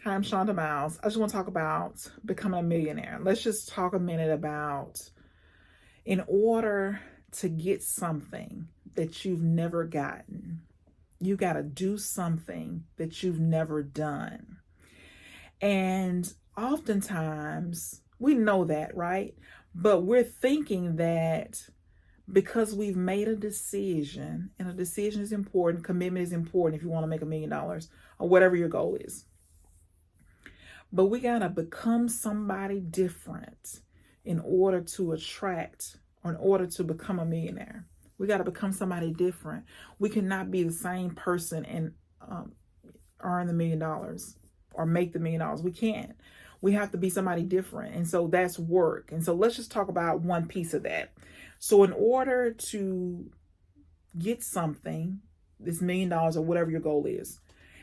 Hi, I'm Shonda Miles. I just want to talk about becoming a millionaire. Let's just talk a minute about in order to get something that you've never gotten, you got to do something that you've never done. And oftentimes we know that, right? But we're thinking that because we've made a decision, and a decision is important, commitment is important if you want to make $1 million or whatever your goal is. But we got to become somebody different in order to attract or in order to become a millionaire. We got to become somebody different. We cannot be the same person and earn the $1 million or make the $1 million. We can't. We have to be somebody different. And so that's work. And so let's just talk about one piece of that. So in order to get something, this $1 million or whatever your goal is,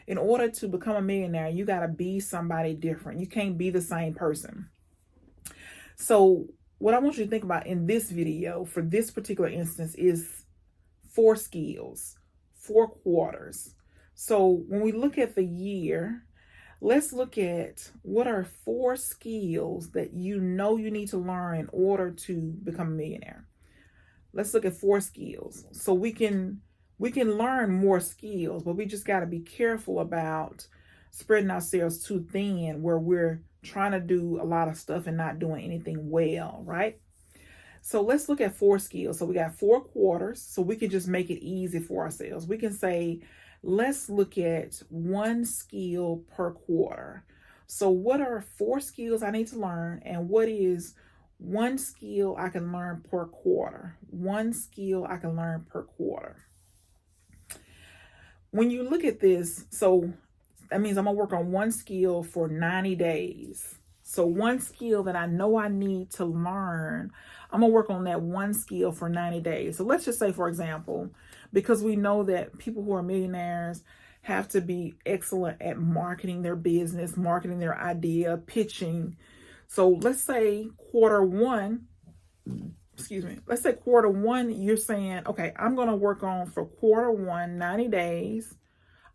in order to become a millionaire, you got to be somebody different. You can't be the same person. So what I want you to think about in this video for this particular instance is 4 skills, 4 quarters. So when we look at the year, let's look at what are 4 skills that you know you need to learn in order to become a millionaire. Let's look at 4 skills. So we can learn more skills, but we just got to be careful about spreading ourselves too thin where we're trying to do a lot of stuff and not doing anything well, right? So let's look at 4 skills. So we got 4 quarters, so we can just make it easy for ourselves. We can say, let's look at 1 skill per quarter. So what are 4 skills I need to learn, and what is 1 skill I can learn per quarter? 1 skill I can learn per quarter. When you look at this, so that means I'm going to work on 1 skill for 90 days. So 1 skill that I know I need to learn, I'm going to work on that 1 skill for 90 days. So let's just say, for example, because we know that people who are millionaires have to be excellent at marketing their business, marketing their idea, pitching. So let's say quarter one, let's say quarter one, you're saying, okay, I'm going to work on for quarter one, 90 days.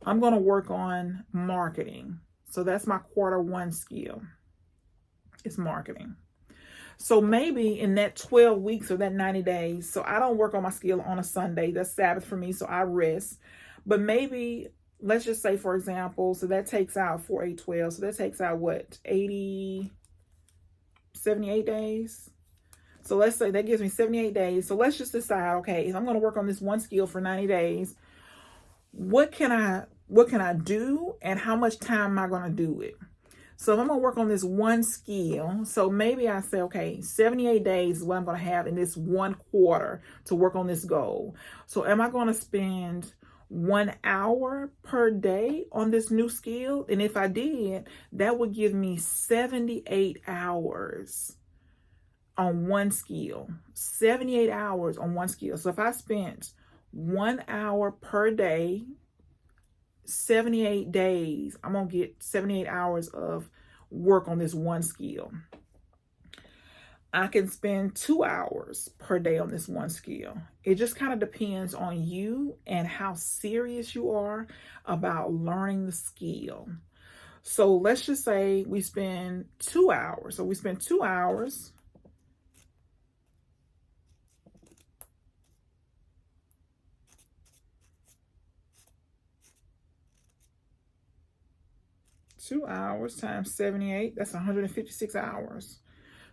I'm going to work on marketing. So that's my quarter 1 skill. It's marketing. So maybe in that 12 weeks or that 90 days, so I don't work on my skill on a Sunday. That's Sabbath for me, so I rest. But maybe, let's just say, for example, so that takes out 4, 8, 12. So that takes out what, 80, 78 days? So let's say that gives me 78 days. So let's just decide, okay, if I'm going to work on this 1 skill for 90 days, what can I do and how much time am I going to do it? So if I'm going to work on this 1 skill, so maybe I say, okay, 78 days is what I'm going to have in this 1 quarter to work on this goal. So am I going to spend 1 hour per day on this new skill? And if I did, that would give me 78 hours on 1 skill. 78 hours on 1 skill. So if I spent 1 hour per day, 78 days, I'm going to get 78 hours of work on this 1 skill. I can spend 2 hours per day on this 1 skill. It just kind of depends on you and how serious you are about learning the skill. So let's just say we spend 2 hours. So we spend 2 hours. Two hours times 78, that's 156 hours.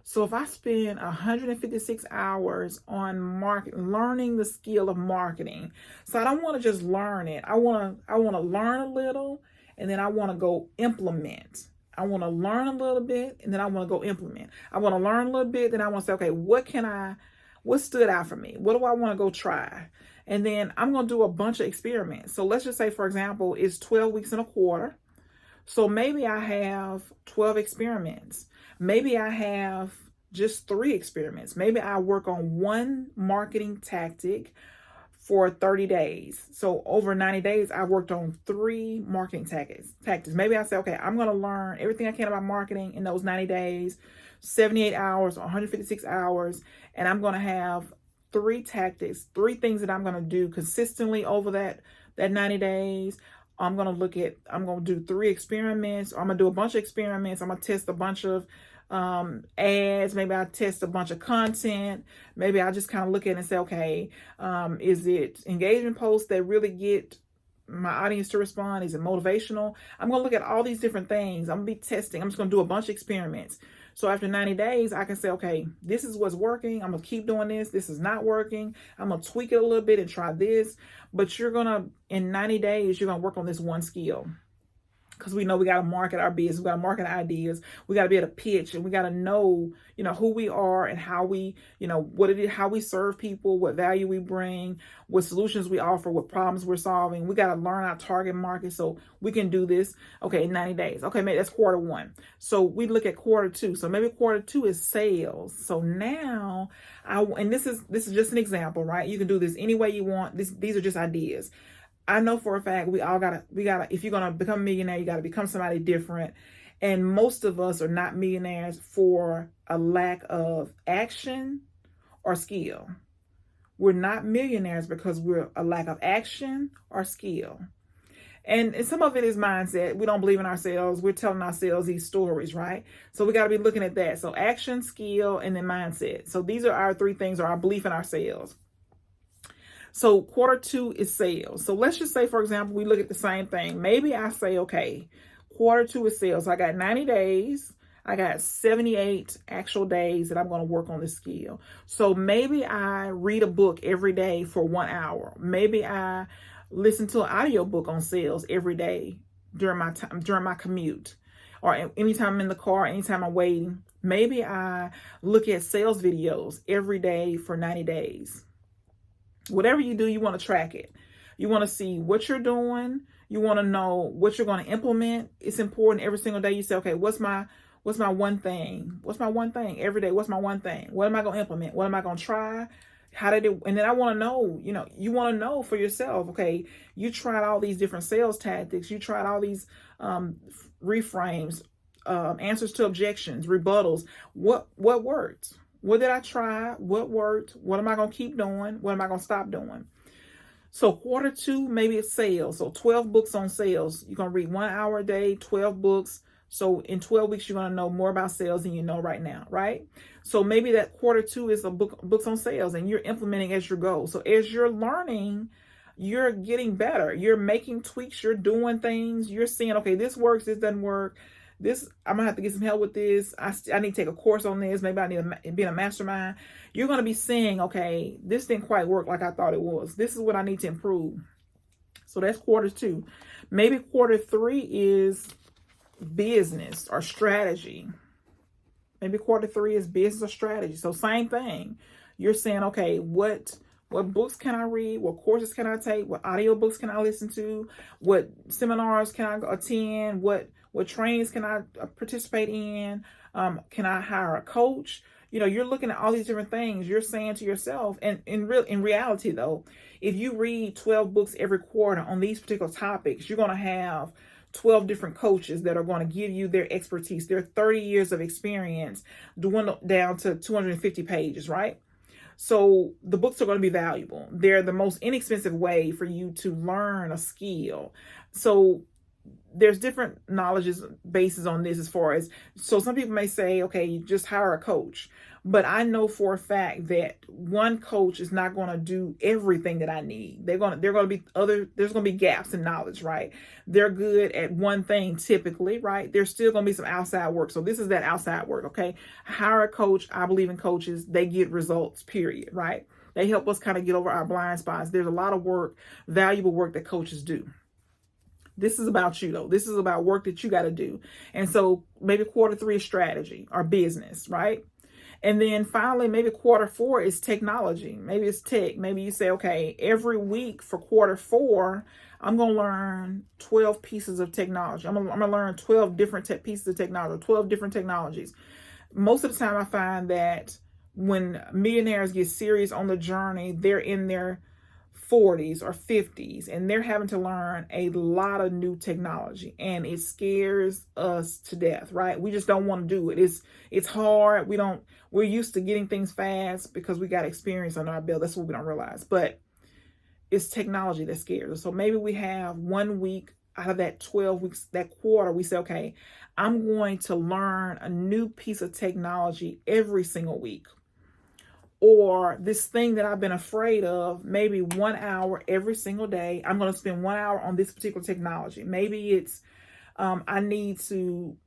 So if I spend 156 hours on learning the skill of marketing, so I don't want to just learn it. I want to learn a little, and then I want to go implement. I want to learn a little bit, and then I want to go implement. I want to learn a little bit, then I want to say, okay, what stood out for me? What do I want to go try? And then I'm going to do a bunch of experiments. So let's just say, for example, it's 12 weeks in a quarter. So maybe I have 12 experiments. Maybe I have just 3 experiments. Maybe I work on 1 marketing tactic for 30 days. So over 90 days, I worked on 3 marketing tactics. Maybe I say, okay, I'm going to learn everything I can about marketing in those 90 days, 78 hours, 156 hours, and I'm going to have 3 tactics, 3 things that I'm going to do consistently over that 90 days. I'm going to do 3 experiments. Or I'm going to do a bunch of experiments. I'm going to test a bunch of ads. Maybe I test a bunch of content. Maybe I just kind of look at it and say, okay, is it engagement posts that really get my audience to respond? Is it motivational? I'm going to look at all these different things. I'm going to be testing. I'm just going to do a bunch of experiments. So after 90 days, I can say, okay, this is what's working. I'm going to keep doing this. This is not working. I'm going to tweak it a little bit and try this. But in 90 days, you're going to work on this one skill. Because we know we got to market our business, we got to market ideas, we got to be able to pitch, and we got to know, who we are and how we, what it is, how we serve people, what value we bring, what solutions we offer, what problems we're solving. We got to learn our target market so we can do this. Okay, in 90 days. Okay, maybe that's quarter 1. So we look at quarter 2. So maybe quarter 2 is sales. So now and this is just an example, right? You can do this any way you want. These are just ideas. I know for a fact we gotta, if you're going to become a millionaire, you got to become somebody different. And most of us are not millionaires for a lack of action or skill. We're not millionaires because we're a lack of action or skill. And some of it is mindset. We don't believe in ourselves. We're telling ourselves these stories, right? So we got to be looking at that. So action, skill, and then mindset. So these are our 3 things, or our belief in ourselves. So quarter 2 is sales. So let's just say, for example, we look at the same thing. Maybe I say, okay, quarter 2 is sales. So I got 90 days. I got 78 actual days that I'm going to work on this skill. So maybe I read a book every day for 1 hour. Maybe I listen to an audio book on sales every day during my commute, or anytime I'm in the car, anytime I'm waiting. Maybe I look at sales videos every day for 90 days. Whatever you do, you want to track it. You want to see what you're doing. You want to know what you're going to implement. It's important every single day. You say, okay, what's my one thing? What's my one thing every day? What's my one thing? What am I going to implement? What am I going to try? How did it? And then I want to know, you want to know for yourself. Okay, you tried all these different sales tactics. You tried all these reframes, answers to objections, rebuttals. What worked? What did I try? What worked? What am I going to keep doing? What am I going to stop doing? So quarter 2, maybe it's sales. So 12 books on sales. You're going to read 1 hour a day, 12 books. So in 12 weeks, you're going to know more about sales than you know right now, right? So maybe that quarter 2 is books on sales, and you're implementing as you go. So as you're learning, you're getting better. You're making tweaks. You're doing things. You're seeing, okay, this works. This doesn't work. This, I'm going to have to get some help with this. I need to take a course on this. Maybe I need to be in a mastermind. You're going to be saying, okay, this didn't quite work like I thought it was. This is what I need to improve. So that's quarter 2. Maybe quarter 3 is business or strategy. Maybe quarter 3 is business or strategy. So same thing. You're saying, okay, what books can I read? What courses can I take? What audiobooks can I listen to? What seminars can I attend? What trainings can I participate in? Can I hire a coach? You're looking at all these different things. You're saying to yourself, and in reality though, if you read 12 books every quarter on these particular topics, you're going to have 12 different coaches that are going to give you their expertise, their 30 years of experience, dwindled down to 250 pages, right? So the books are going to be valuable. They're the most inexpensive way for you to learn a skill. So there's different knowledge bases on this so some people may say, okay, you just hire a coach. But I know for a fact that one coach is not going to do everything that I need. There's going to be gaps in knowledge, right? They're good at one thing typically, right? There's still going to be some outside work. So this is that outside work, okay? Hire a coach. I believe in coaches. They get results, period, right? They help us kind of get over our blind spots. There's a lot of work, valuable work that coaches do. This is about you though. This is about work that you got to do. And so maybe quarter 3 is strategy or business, right? And then finally, maybe quarter 4 is technology. Maybe it's tech. Maybe you say, okay, every week for quarter 4, I'm going to learn 12 pieces of technology. I'm going to learn 12 different pieces of technology, 12 different technologies. Most of the time I find that when millionaires get serious on the journey, they're in their 40s or 50s, and they're having to learn a lot of new technology, and it scares us to death, right? We just don't want to do it. It's hard. We're used to getting things fast because we got experience under our belt. That's what we don't realize. But it's technology that scares us. So maybe we have 1 week out of that 12 weeks, that quarter, we say, okay, I'm going to learn a new piece of technology every single week. Or this thing that I've been afraid of, maybe 1 hour every single day, I'm going to spend 1 hour on this particular technology. Maybe it's I need to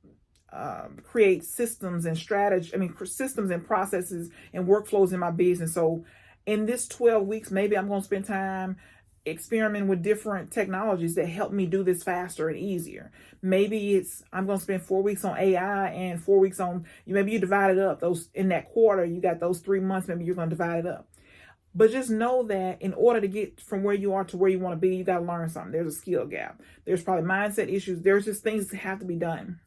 create systems and strategy. I mean, systems and processes and workflows in my business. So in this 12 weeks, maybe I'm going to spend time experimenting with different technologies that help me do this faster and easier. Maybe it's I'm going to spend 4 weeks on AI and 4 weeks on, maybe you divide it up. Those in that quarter, you got those 3 months, maybe you're going to divide it up. But just know that in order to get from where you are to where you want to be, you got to learn something. There's a skill gap. There's probably mindset issues. There's just things that have to be done.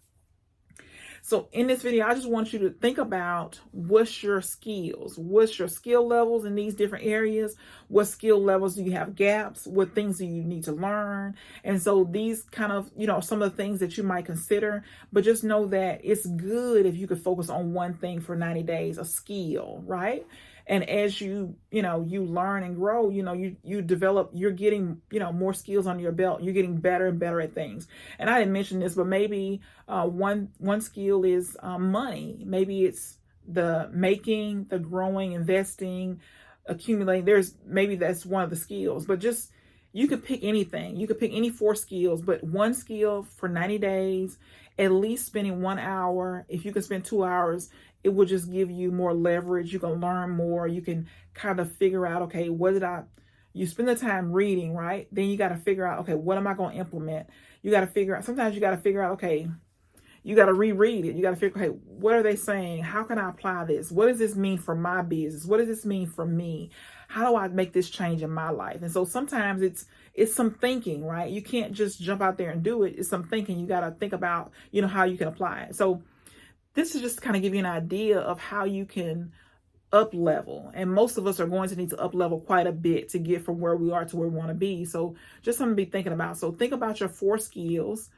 So in this video, I just want you to think about what's your skills, what's your skill levels in these different areas, what skill levels do you have gaps, what things do you need to learn. And so these kind of, some of the things that you might consider, but just know that it's good if you could focus on one thing for 90 days, a skill, right? And as you learn and grow, you develop, you're getting, more skills under your belt. You're getting better and better at things. And I didn't mention this, but maybe one skill is money. Maybe it's the making, the growing, investing, accumulating. Maybe that's one of the skills, but just, you could pick anything. You could pick any 4 skills, but one skill for 90 days, at least spending 1 hour. If you can spend 2 hours, it will just give you more leverage. You can learn more. You can kind of figure out, okay, you spend the time reading, right? Then you got to figure out, okay, what am I going to implement? You got to figure out, sometimes you got to figure out, okay, you got to reread it. You got to figure, okay, what are they saying? How can I apply this? What does this mean for my business? What does this mean for me? How do I make this change in my life? And so sometimes it's some thinking, right? You can't just jump out there and do it. It's some thinking. You got to think about, how you can apply it. So this is just to kind of give you an idea of how you can up level. And most of us are going to need to up level quite a bit to get from where we are to where we want to be. So just something to be thinking about. So think about your 4 skills,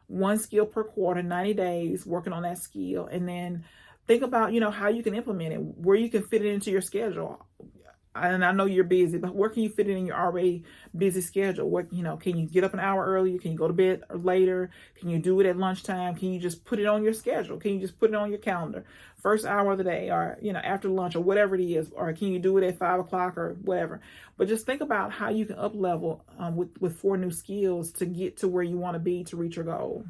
1 skill per quarter, 90 days, working on that skill. And then think about, how you can implement it, where you can fit it into your schedule. And I know you're busy, but where can you fit it in your already busy schedule? What, can you get up an hour earlier? Can you go to bed later? Can you do it at lunchtime? Can you just put it on your schedule? Can you just put it on your calendar? First hour of the day, or, after lunch, or whatever it is, or can you do it at 5 o'clock or whatever? But just think about how you can up level with 4 new skills to get to where you want to be to reach your goal.